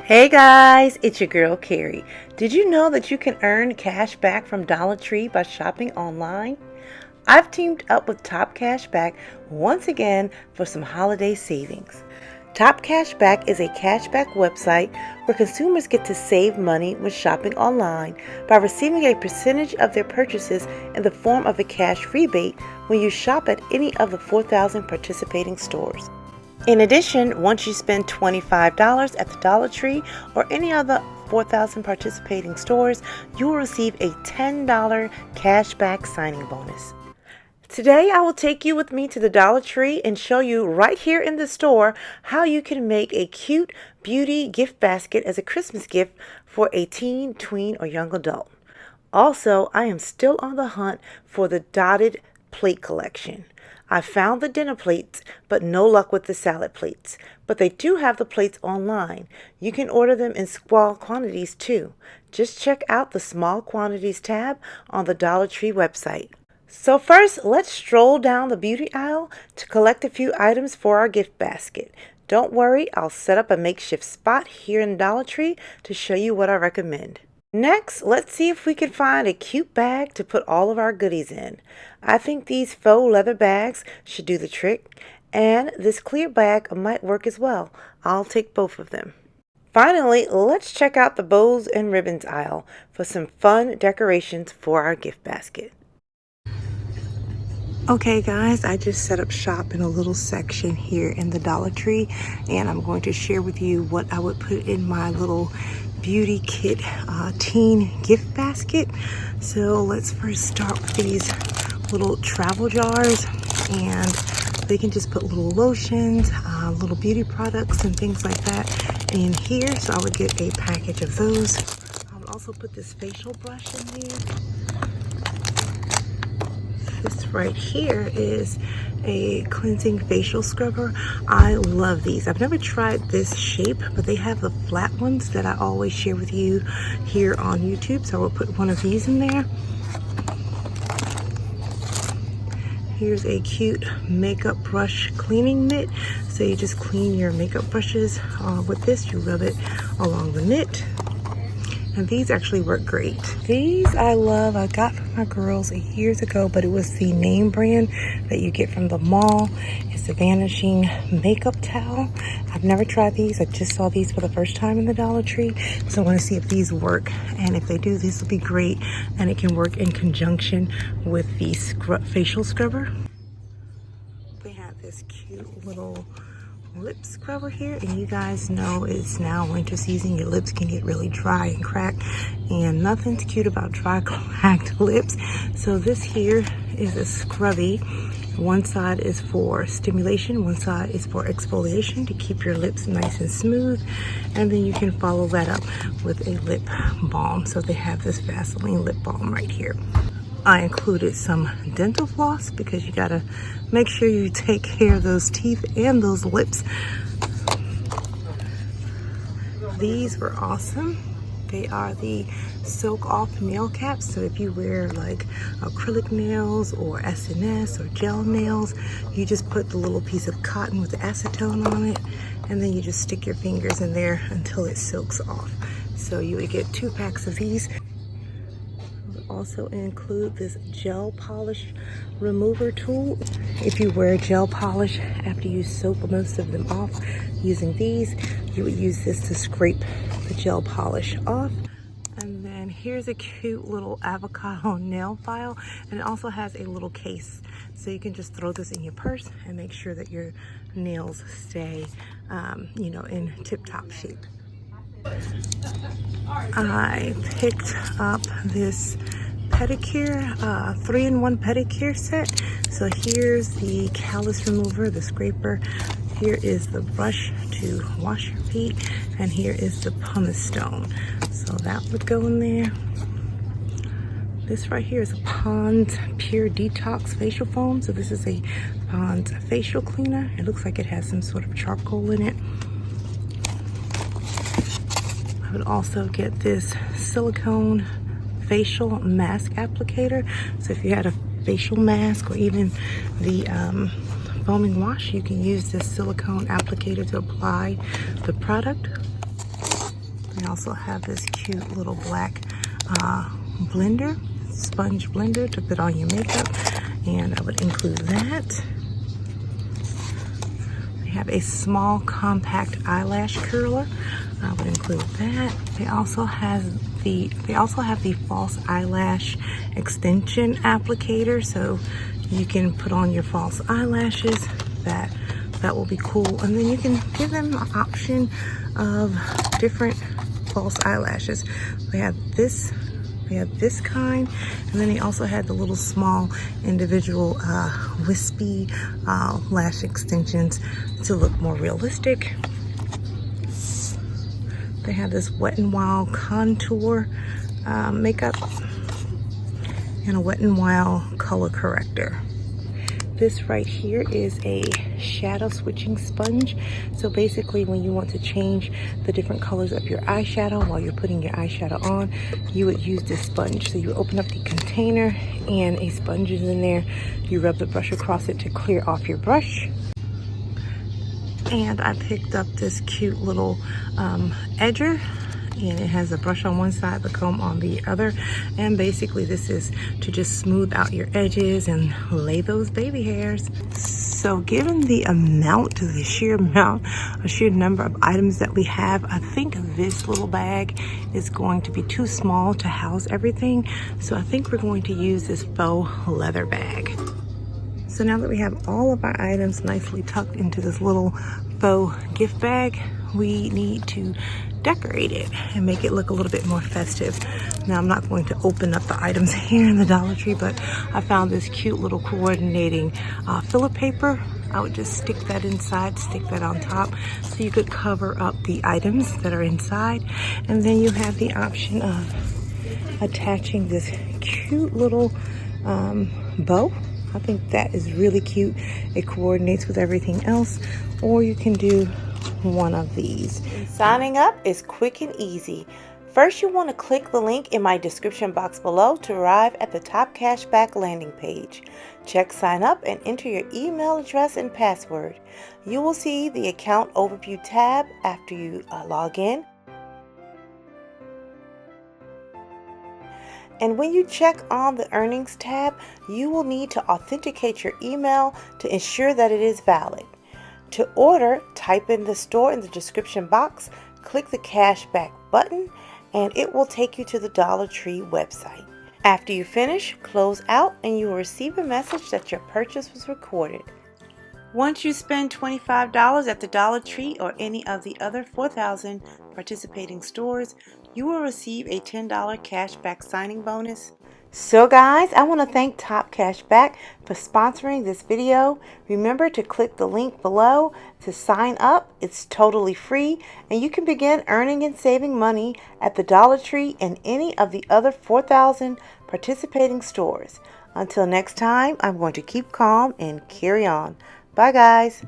Hey guys, it's your girl Carrie. Did you know that you can earn cash back from Dollar Tree by shopping online? I've teamed up with Top Cashback once again for some holiday savings. Top Cashback is a cashback website where consumers get to save money when shopping online by receiving a percentage of their purchases in the form of a cash rebate when you shop at any of the 4,000 participating stores. In addition, once you spend $25 at the Dollar Tree or any other 4,000 participating stores, you will receive a $10 cashback signing bonus. Today, I will take you with me to the Dollar Tree and show you right here in the store how you can make a cute beauty gift basket as a Christmas gift for a teen, tween, or young adult. Also, I am still on the hunt for the dotted plate collection. I found the dinner plates, but no luck with the salad plates. But they do have the plates online. You can order them in small quantities too. Just check out the small quantities tab on the Dollar Tree website. So first, let's stroll down the beauty aisle to collect a few items for our gift basket. Don't worry, I'll set up a makeshift spot here in Dollar Tree to show you what I recommend. Next, let's see if we can find a cute bag to put all of our goodies in. I think these faux leather bags should do the trick, and this clear bag might work as well. I'll take both of them. Finally, let's check out the bows and ribbons aisle for some fun decorations for our gift basket. Okay guys, I just set up shop in a little section here in the Dollar Tree, and I'm going to share with you what I would put in my little beauty kit teen gift basket. So let's first start with these little travel jars, and they can just put little lotions, little beauty products and things like that in here. So I would get a package of those. I would also put this facial brush in there. This right here is a cleansing facial scrubber. I love these. I've never tried this shape, but they have the flat ones that I always share with you here on YouTube. So I will put one of these in there. Here's a cute makeup brush cleaning mitt. So you just clean your makeup brushes with this. You rub it along the mitt. And these actually work great. These I love. I got from my girls years ago, but it was the name brand that you get from the mall. It's the Vanishing makeup towel. I've never tried these. I just saw these for the first time in the Dollar Tree. So I want to see if these work. And if they do, this will be great. And it can work in conjunction with the facial scrubber. They have this cute little lip scrubber here, and you guys know it's now winter season. Your lips can get really dry and cracked, and nothing's cute about dry cracked lips. So this here is a scrubby. One side is for stimulation, one side is for exfoliation to keep your lips nice and smooth, and then you can follow that up with a lip balm. So they have this Vaseline lip balm right here. I included some dental floss because you gotta make sure you take care of those teeth and those lips. These were awesome. They are the soak off nail caps. So if you wear like acrylic nails or SNS or gel nails, you just put the little piece of cotton with the acetone on it, and then you just stick your fingers in there until it soaks off. So you would get 2 packs of these. Also include this gel polish remover tool. If you wear gel polish after you soak most of them off using these, you would use this to scrape the gel polish off. And then here's a cute little avocado nail file, and it also has a little case, so you can just throw this in your purse and make sure that your nails stay you know, in tip-top shape. I picked up this pedicure, 3-in-1 pedicure set. So here's the callus remover, the scraper. Here is the brush to wash your feet, and here is the pumice stone. So that would go in there. This right here is a Pond's Pure Detox Facial Foam. So this is a Pond's facial cleaner. It looks like it has some sort of charcoal in it. I would also get this silicone facial mask applicator. So if you had a facial mask or even the foaming wash, you can use this silicone applicator to apply the product. They also have this cute little black blender, sponge blender to put on your makeup, and I would include that. They have a small compact eyelash curler. I would include that. They also have the false eyelash extension applicator, so you can put on your false eyelashes. That will be cool. And then you can give them an option of different false eyelashes. They have this kind, and then they also had the little small individual wispy lash extensions to look more realistic. They have this Wet n Wild contour makeup and a Wet n Wild color corrector. This right here is a shadow switching sponge. So basically when you want to change the different colors of your eyeshadow while you're putting your eyeshadow on, you would use this sponge. So you open up the container and a sponge is in there. You rub the brush across it to clear off your brush. And I picked up this cute little edger, and it has a brush on one side, the comb on the other, and basically this is to just smooth out your edges and lay those baby hairs. So given the sheer number of items that we have, I think this little bag is going to be too small to house everything, so I think we're going to use this faux leather bag. So now that we have all of our items nicely tucked into this little faux gift bag, we need to decorate it and make it look a little bit more festive. Now I'm not going to open up the items here in the Dollar Tree, but I found this cute little coordinating filler paper. I would just stick that inside, stick that on top, so you could cover up the items that are inside. And then you have the option of attaching this cute little bow. I think that is really cute. It coordinates with everything else. Or you can do one of these. Signing up is quick and easy. First, you want to click the link in my description box below to arrive at the Top Cashback landing page. Check sign up and enter your email address and password. You will see the account overview tab after you log in. And when you check on the earnings tab, you will need to authenticate your email to ensure that it is valid. To order, type in the store in the description box, click the cashback button, and it will take you to the Dollar Tree website. After you finish, close out and you will receive a message that your purchase was recorded. Once you spend $25 at the Dollar Tree or any of the other 4,000 participating stores, you will receive a $10 cashback signing bonus. So guys, I want to thank Top Cashback for sponsoring this video. Remember to click the link below to sign up. It's totally free, and you can begin earning and saving money at the Dollar Tree and any of the other 4,000 participating stores. Until next time, I'm going to keep calm and carry on. Bye guys.